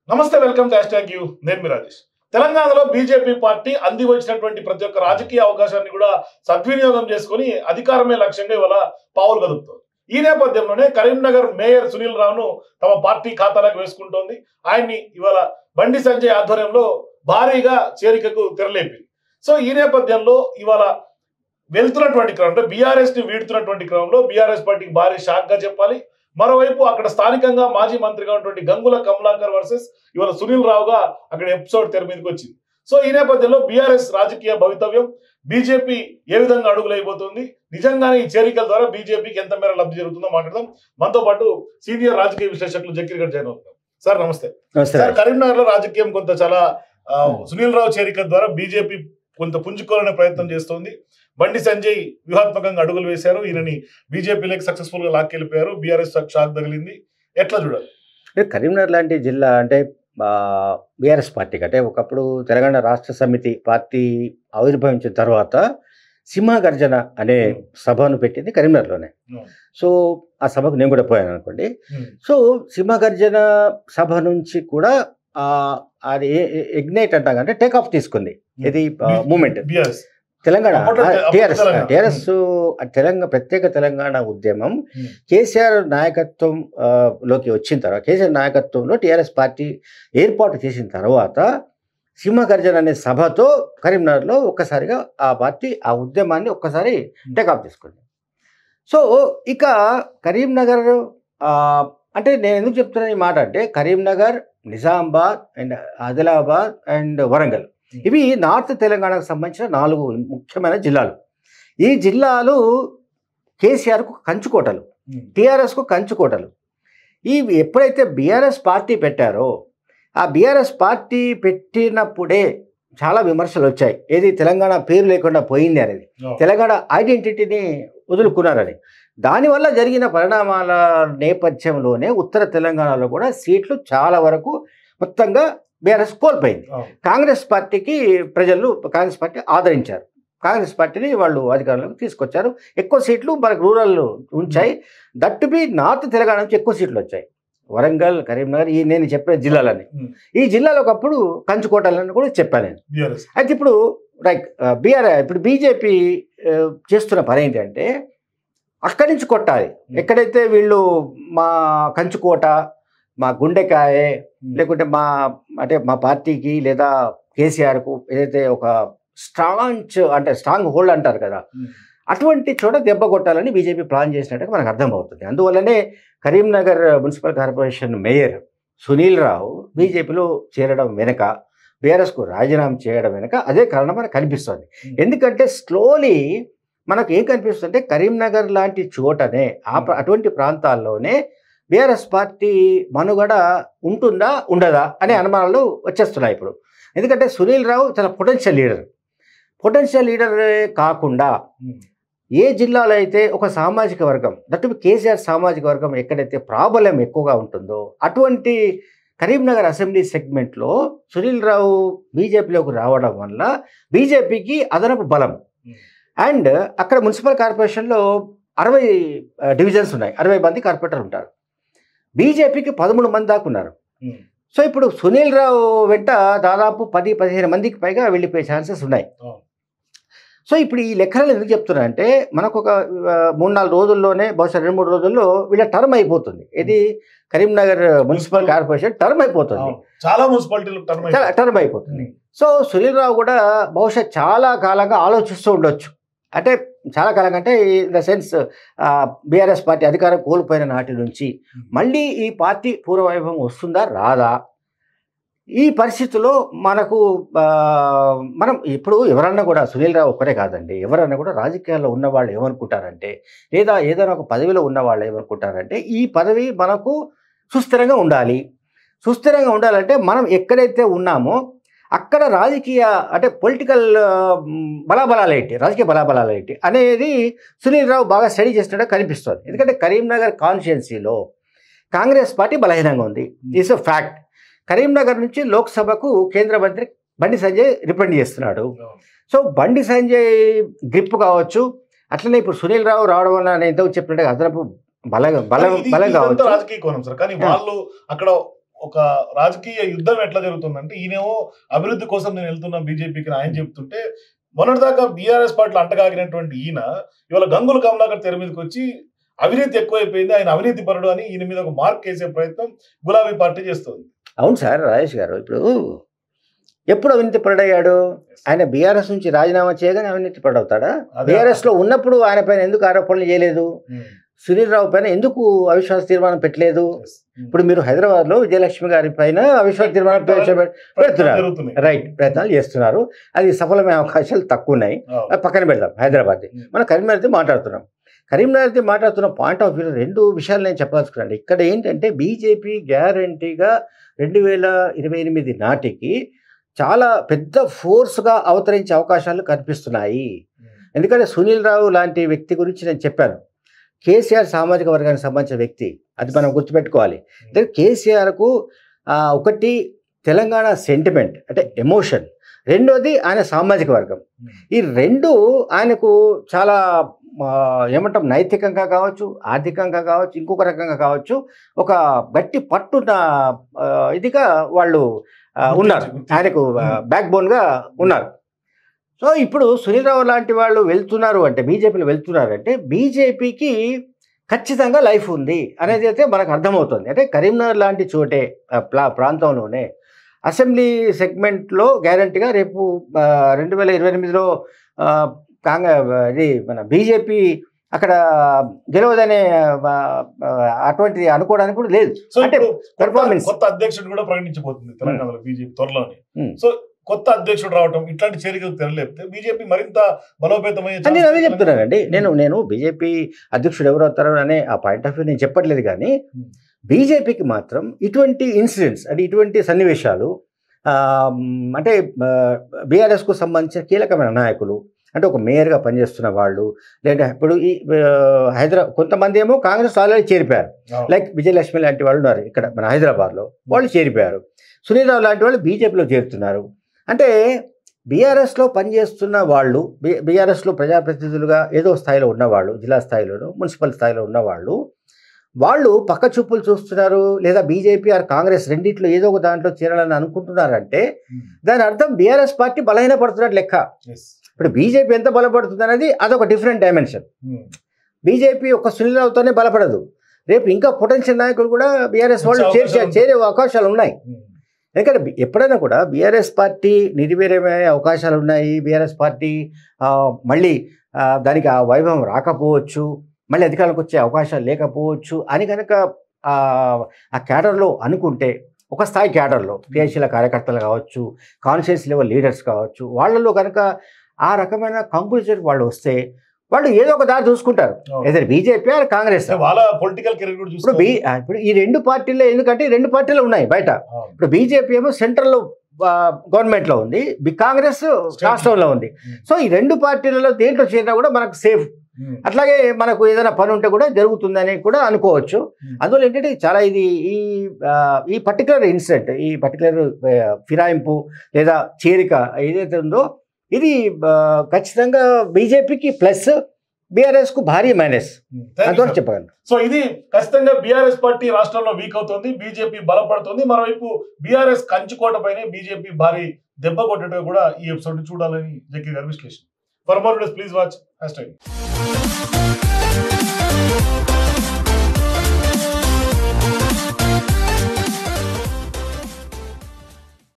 నమస్తే, welcome to hashtag you. నేను మీ రాజేష్. తెలంగాణలో బీజేపీ పార్టీ అంది వచ్చినటువంటి ప్రతి ఒక్క రాజకీయ అవకాశాన్ని కూడా సద్వినియోగం చేసుకుని అధికారమే లక్ష్యంగా ఇవాళ పావులు కదుపుతోంది. ఈ నేపథ్యంలోనే కరీంనగర్ మేయర్ సునీల్ రావును తమ పార్టీ ఖాతాలోకి వేసుకుంటోంది. ఆయన్ని ఇవాళ బండి సంజయ్ ఆధ్వర్యంలో భారీగా చేరికకు తెరలేపింది. సో ఈ నేపథ్యంలో ఇవాళ వెళ్తున్నటువంటి క్రమంలో బీఆర్ఎస్ ని వీడుతున్నటువంటి క్రమంలో బీఆర్ఎస్ పార్టీకి భారీ షాక్ గా చెప్పాలి. మరోవైపు అక్కడ స్థానికంగా మాజీ మంత్రిగా ఉన్నటువంటి గంగుల కమలాకర్ వర్సెస్ ఇవాళ సునీల్ రావుగా అక్కడ ఎపిసోడ్ తెర మీదకి వచ్చింది. సో ఈ నేపథ్యంలో బీఆర్ఎస్ రాజకీయ భవితవ్యం, బీజేపీ ఏ విధంగా అడుగులైపోతుంది, నిజంగానే ఈ చేరికల ద్వారా బీజేపీకి ఎంత మేర లబ్ధి జరుగుతుందో మాట్లాడదాం. మనతో పాటు సీనియర్ రాజకీయ విశ్లేషకులు జకీర్ గారు జాయిన్ అవుతున్నారు. సార్ నమస్తే. సార్, కరీంనగర్ లో రాజకీయం కొంత చాలా సునీల్ రావు చేరిక ద్వారా బీజేపీ కొంత పుంజుకోవాలనే ప్రయత్నం చేస్తోంది. బండి సంజయ్ వ్యూహాత్మకంగా అడుగులు వేశారు. ఈయనని బీజేపీలోకి సక్సెస్ఫుల్ గా లాక్కెళ్ళిపోయారు. బీఆర్ఎస్ షాక్ తగిలింది. ఎట్లా చూడాలి? కరీంనగర్ లాంటి జిల్లా అంటే బీఆర్ఎస్ పార్టీకి అంటే ఒకప్పుడు తెలంగాణ రాష్ట్ర సమితి పార్టీ ఆవిర్భవించిన తర్వాత సింహగర్జన అనే సభను పెట్టింది కరీంనగర్లోనే. సో ఆ సభకు నేను కూడా పోయాను అనుకోండి. సో సింహగర్జన సభ నుంచి కూడా అది ఇగ్నైట్ అంటాం అంటే టేక్ ఆఫ్ తీసుకుంది. ఇది మూమెంట్ తెలంగాణ టీఆర్ఎస్ తెలంగాణ ప్రత్యేక తెలంగాణ ఉద్యమం కేసీఆర్ నాయకత్వంలోకి వచ్చిన తర్వాత, కేసీఆర్ నాయకత్వంలో టీఆర్ఎస్ పార్టీ ఏర్పాటు చేసిన తర్వాత సింహగర్జన అనే సభతో కరీంనగర్లో ఒక్కసారిగా ఆ పార్టీ ఆ ఉద్యమాన్ని ఒక్కసారి టేకాఫ్ తీసుకుంది. సో ఇక కరీంనగర్ అంటే నేను ఎందుకు చెప్తున్నాను ఈ మాట అంటే, కరీంనగర్, నిజామాబాద్ అండ్ ఆదిలాబాద్ అండ్ వరంగల్ ఇవి నార్త్ తెలంగాణకు సంబంధించిన 4 ముఖ్యమైన జిల్లాలు. ఈ జిల్లాలు కేసీఆర్కు కంచుకోటలు, టీఆర్ఎస్కు కంచుకోటలు. ఇవి ఎప్పుడైతే బీఆర్ఎస్ పార్టీ పెట్టారో ఆ బీఆర్ఎస్ పార్టీ పెట్టినప్పుడే చాలా విమర్శలు వచ్చాయి. ఏది తెలంగాణ పేరు లేకుండా పోయింది అనేది, తెలంగాణ ఐడెంటిటీని వదులుకున్నారని. దానివల్ల జరిగిన పరిణామాల నేపథ్యంలోనే ఉత్తర తెలంగాణలో కూడా సీట్లు చాలా వరకు మొత్తంగా బీఆర్ఎస్ కోల్పోయింది. కాంగ్రెస్ పార్టీకి కాంగ్రెస్ పార్టీ ఆదరించారు. కాంగ్రెస్ పార్టీని వాళ్ళు అధికారంలోకి తీసుకొచ్చారు. ఎక్కువ సీట్లు మనకు రూరల్ ఉంచాయి. దట్టు బి నార్త్ తెలంగాణ నుంచి ఎక్కువ సీట్లు వచ్చాయి. వరంగల్, కరీంనగర్, ఈ నేను చెప్పిన జిల్లాలని, ఈ జిల్లాలో ఒకప్పుడు కంచుకోటాలని కూడా చెప్పాను నేను. అయితే ఇప్పుడు ఇప్పుడు బీజేపీ చేస్తున్న పని ఏంటంటే అక్కడి నుంచి కొట్టాలి. ఎక్కడైతే వీళ్ళు మా కంచుకోట, మా గుండెకాయ, లేకుంటే మా పార్టీకి లేదా కేసీఆర్కు ఏదైతే ఒక స్ట్రాంగ్ హోల్డ్ అంటారు కదా, అటువంటి చోట దెబ్బ కొట్టాలని బీజేపీ ప్లాన్ చేసినట్టుగా మనకు అర్థమవుతుంది. అందువల్లనే Karimnagar municipal corporation mayor Sunil Rao బీజేపీలో చేరడం వెనుక, బీఆర్ఎస్కు రాజీనామా చేయడం వెనుక అదే కారణం మనకు కనిపిస్తుంది. ఎందుకంటే స్లోలీ మనకు ఏం కనిపిస్తుందంటే కరీంనగర్ లాంటి చోటనే అటువంటి ప్రాంతాల్లోనే బీఆర్ఎస్ పార్టీ మనుగడ ఉంటుందా ఉండదా అనే అనుమానాలు వచ్చేస్తున్నాయి ఇప్పుడు. ఎందుకంటే సునీల్ రావు చాలా పొటెన్షియల్ లీడరే కాకుండా ఏ జిల్లాలో అయితే ఒక సామాజిక వర్గం, దట్టు కేసీఆర్ సామాజిక వర్గం ఎక్కడైతే ప్రాబల్యం ఎక్కువగా ఉంటుందో అటువంటి కరీంనగర్ అసెంబ్లీ సెగ్మెంట్లో సునీల్ రావు బీజేపీలోకి రావడం వల్ల బీజేపీకి అదనపు బలం. అండ్ అక్కడ మున్సిపల్ కార్పొరేషన్లో 60 డివిజన్స్ ఉన్నాయి, 60 మంది కార్పొరేటర్ ఉంటారు. బీజేపీకి 13 మంది దాకా ఉన్నారు. సో ఇప్పుడు సునీల్ రావు వెంట దాదాపు 10-15 మందికి పైగా వెళ్ళిపోయే ఛాన్సెస్ ఉన్నాయి. సో ఇప్పుడు ఈ లెక్కలు ఎందుకు చెప్తున్నా అంటే, మనకు ఒక 3-4 రోజుల్లోనే, బహుశా 2-3 రోజుల్లో వీళ్ళ టర్మ్ అయిపోతుంది. ఇది కరీంనగర్ మున్సిపల్ కార్పొరేషన్ టర్మ్ అయిపోతుంది, చాలా మున్సిపాలిటీలు టర్మ్ అయిపోతుంది. సో సునీల్ రావు కూడా బహుశా చాలా కాలంగా ఆలోచిస్తూ ఉండొచ్చు. అంటే చాలా కాలంగా అంటే in the sense BRS party అధికారం కోల్పోయిన నాటి నుంచి మళ్ళీ ఈ పార్టీ పూర్వవైభవం వస్తుందా రాదా, ఈ పరిస్థితుల్లో మనం ఇప్పుడు ఎవరన్నా కూడా సునీల్ రావు ఒక్కరే కాదండి, ఎవరన్నా కూడా రాజకీయాల్లో ఉన్నవాళ్ళు ఏమనుకుంటారంటే, లేదా ఏదైనా ఒక పదవిలో ఉన్నవాళ్ళు ఏమనుకుంటారంటే, ఈ పదవి మనకు సుస్థిరంగా ఉండాలంటే మనం ఎక్కడైతే ఉన్నామో అక్కడ రాజకీయ అంటే పొలిటికల్ రాజకీయ బలాబలాలు ఏంటి అనేది సునీల్ రావు బాగా స్టడీ చేసినట్టు కనిపిస్తుంది. ఎందుకంటే కరీంనగర్ కాన్స్టిట్యుయెన్సీలో కాంగ్రెస్ పార్టీ బలహీనంగా ఉంది, ఇట్స్ ఎ ఫ్యాక్ట్. కరీంనగర్ నుంచి లోక్సభకు కేంద్ర మంత్రి బండి సంజయ్ రిప్రజెంట్ చేస్తున్నాడు. సో బండి సంజయ్ గ్రిప్ కావచ్చు, అట్లనే ఇప్పుడు సునీల్ రావు రావడం వల్ల నేను ఎంతో చెప్పినట్టుగా అదనపు బలం కావచ్చు. రాజకీయ కోణం సార్, కానీ వాళ్ళు అక్కడ ఒక రాజకీయ యుద్ధం ఎట్లా జరుగుతుందంటే ఈయనేమో అభివృద్ధి కోసం నేను వెళ్తున్నా బీజేపీకి ఆయన చెప్తుంటే మొన్నటిదాకా బీఆర్ఎస్ పార్టీలో అంటగాగినటువంటి ఈయన ఇవాళ గంగుల కమలాకర్ తెర మీదకి వచ్చి అవినీతి ఎక్కువైపోయింది, ఆయన అవినీతి పరుడు అని ఈయన మీద ఒక మార్క్ వేసే ప్రయత్నం గులాబీ పార్టీ చేస్తుంది. అవును సార్ రాజేష్ గారు, ఇప్పుడు ఎప్పుడు అవినీతి పరుడయ్యాడు? ఆయన బీఆర్ఎస్ నుంచి రాజీనామా చేయగానే అవినీతి పరుడవుతాడా? బీఆర్ఎస్ లో ఉన్నప్పుడు ఆయన పైన ఎందుకు ఆరోపణలు చేయలేదు? సునీల్ రావు పైన ఎందుకు అవిశ్వాస తీర్మానం పెట్టలేదు? ఇప్పుడు మీరు హైదరాబాద్ లో విజయలక్ష్మి గారి పైన అవిశ్వాస తీర్మానం పెడుతున్నారు, రైట్, ప్రయత్నాలు చేస్తున్నారు. అది సఫలమైన అవకాశాలు తక్కువ ఉన్నాయి. పక్కన పెడదాం హైదరాబాద్. మనం కరీంనగర్ది మాట్లాడుతున్నాం. కరీంనగర్ది మాట్లాడుతున్న పాయింట్ ఆఫ్ వ్యూ రెండు విషయాలు నేను చెప్పదలుచుకున్నాను. ఇక్కడ ఏంటంటే బీజేపీ గ్యారంటీగా 2028 నాటికి చాలా పెద్ద ఫోర్స్గా అవతరించే అవకాశాలు కనిపిస్తున్నాయి. ఎందుకంటే సునీల్ రావు లాంటి వ్యక్తి గురించి నేను చెప్పాను. కేసీఆర్ సామాజిక వర్గానికి సంబంధించిన వ్యక్తి, అది మనం గుర్తుపెట్టుకోవాలి. అంటే కేసీఆర్కు ఒకటి తెలంగాణ సెంటిమెంట్ అంటే ఎమోషన్, రెండోది ఆయన సామాజిక వర్గం. ఈ రెండు ఆయనకు చాలా ఏమంటాం నైతికంగా కావచ్చు, ఆర్థికంగా కావచ్చు, ఇంకొక రకంగా కావచ్చు, ఒక గట్టి పట్టున్న ఇదిగా వాళ్ళు ఉన్నారు, ఆయనకు బ్యాక్ బోన్గా ఉన్నారు. సో ఇప్పుడు సునీల్ రావు లాంటి వాళ్ళు వెళ్తున్నారు అంటే, బీజేపీలో వెళ్తున్నారు అంటే బీజేపీకి ఖచ్చితంగా లైఫ్ ఉంది అనేది అయితే మనకు అర్థమవుతుంది. అంటే కరీంనగర్ లాంటి చోటే ప్రాంతంలోనే అసెంబ్లీ సెగ్మెంట్లో గ్యారంటీగా రేపు 2028లో ఇది మన బీజేపీ అక్కడ గెలవదనే అటువంటిది అనుకోవడానికి కూడా లేదు. అంటే పెర్ఫార్మెన్స్ కొత్త అధ్యక్షుడు కూడా ప్రకటించబోతుంది తెలంగాణలో బీజేపీ త్వరలోనే. సో కొత్త అధ్యక్షుడు రావటం ఇట్లాంటి చేరికలు తెరలేపితే బీజేపీ మరింత బలోపేతమయ్యే. నేను అదే చెప్తున్నానండి. నేను బీజేపీ అధ్యక్షుడు ఎవరు అవుతారో అనే ఆ పాయింట్ ఆఫ్ వ్యూ నేను చెప్పట్లేదు. కానీ బీజేపీకి మాత్రం ఇటువంటి ఇన్సిడెంట్స్ అంటే ఇటువంటి సన్నివేశాలు అంటే బీఆర్ఎస్కు సంబంధించిన కీలకమైన నాయకులు అంటే ఒక మేయర్గా పనిచేస్తున్న వాళ్ళు, లేదా ఇప్పుడు ఈ కొంతమంది ఏమో కాంగ్రెస్ ఆల్రెడీ చేరిపోయారు. లైక్ విజయలక్ష్మి లాంటి వాళ్ళు ఉన్నారు ఇక్కడ మన హైదరాబాద్లో, వాళ్ళు చేరిపోయారు. సునీల్ రావు లాంటి వాళ్ళు బీజేపీలో చేరుతున్నారు. అంటే బీఆర్ఎస్లో పనిచేస్తున్న వాళ్ళు, బీఆర్ఎస్లో ప్రజాప్రతినిధులుగా ఏదో స్థాయిలో ఉన్నవాళ్ళు, జిల్లా స్థాయిలోనూ మున్సిపల్ స్థాయిలో ఉన్నవాళ్ళు, వాళ్ళు పక్క చూపులు చూస్తున్నారు, లేదా బీజేపీ ఆర్ కాంగ్రెస్ రెండింటిలో ఏదో ఒక దాంట్లో చేరాలని అనుకుంటున్నారంటే దాని అర్థం బీఆర్ఎస్ పార్టీ బలహీనపడుతున్నట్టు లెక్క. ఇప్పుడు బీజేపీ ఎంత బలపడుతుంది అనేది అదొక డిఫరెంట్ డైమెన్షన్. బీజేపీ ఒక సునీల్ రావుతోనే బలపడదు, రేపు ఇంకా పొటెన్షియల్ నాయకులు కూడా బీఆర్ఎస్ వాళ్ళు చేరే అవకాశాలు ఉన్నాయి. ఎందుకంటే ఎప్పుడైనా కూడా బీఆర్ఎస్ పార్టీ నిర్వీర్యమయ్యే అవకాశాలు ఉన్నాయి. బీఆర్ఎస్ పార్టీ మళ్ళీ దానికి ఆ వైభవం రాకపోవచ్చు, మళ్ళీ అధికారంలోకి వచ్చే అవకాశాలు లేకపోవచ్చు అని కనుక ఆ క్యాడర్లో అనుకుంటే, ఒక స్థాయి క్యాడర్లో క్రియాశీల కార్యకర్తలు కావచ్చు, కాన్షియస్ లెవెల్ లీడర్స్ కావచ్చు, వాళ్ళలో కనుక ఆ రకమైన కంక్లూజన్ వాళ్ళు వస్తే వాళ్ళు ఏదో ఒక దారి చూసుకుంటారు, ఏదైనా బీజేపీ ఆర్ కాంగ్రెస్. వాళ్ళ పొలిటికల్ కెరీర్ కూడా ఇప్పుడు ఈ రెండు పార్టీల్లో, ఎందుకంటే ఈ రెండు పార్టీలు ఉన్నాయి బయట. ఇప్పుడు బీజేపీ ఏమో సెంట్రల్లో గవర్నమెంట్లో ఉంది, కాంగ్రెస్ రాష్ట్రంలో ఉంది. సో ఈ రెండు పార్టీలలో దేంట్లో చేరినా కూడా మనకు సేఫ్. అట్లాగే మనకు ఏదైనా పని ఉంటే కూడా జరుగుతుందని కూడా అనుకోవచ్చు. అందువల్ల ఏంటంటే చాలా ఇది ఈ పర్టికులర్ ఇన్సిడెంట్, ఈ పర్టికులర్ ఫిరాయింపు లేదా చేరిక ఏదైతే ఉందో ఇది ఖచ్చితంగా బీజేపీకి ప్లస్, బీఆర్ఎస్ కు భారీ మైనస్ అని చెప్పగలను. సో ఇది ఖచ్చితంగా బీఆర్ఎస్ పార్టీ రాష్ట్రంలో వీక్ అవుతుంది, బీజేపీ బలపడుతుంది. మరోవైపు బీఆర్ఎస్ కంచుకోట పైన బీజేపీ భారీ దెబ్బ కొట్టేట్టుగా కూడా ఈ ఎపిసోడ్ చూడాలని జక్కి గారి విశ్లేషణ. For more videos, please watch #.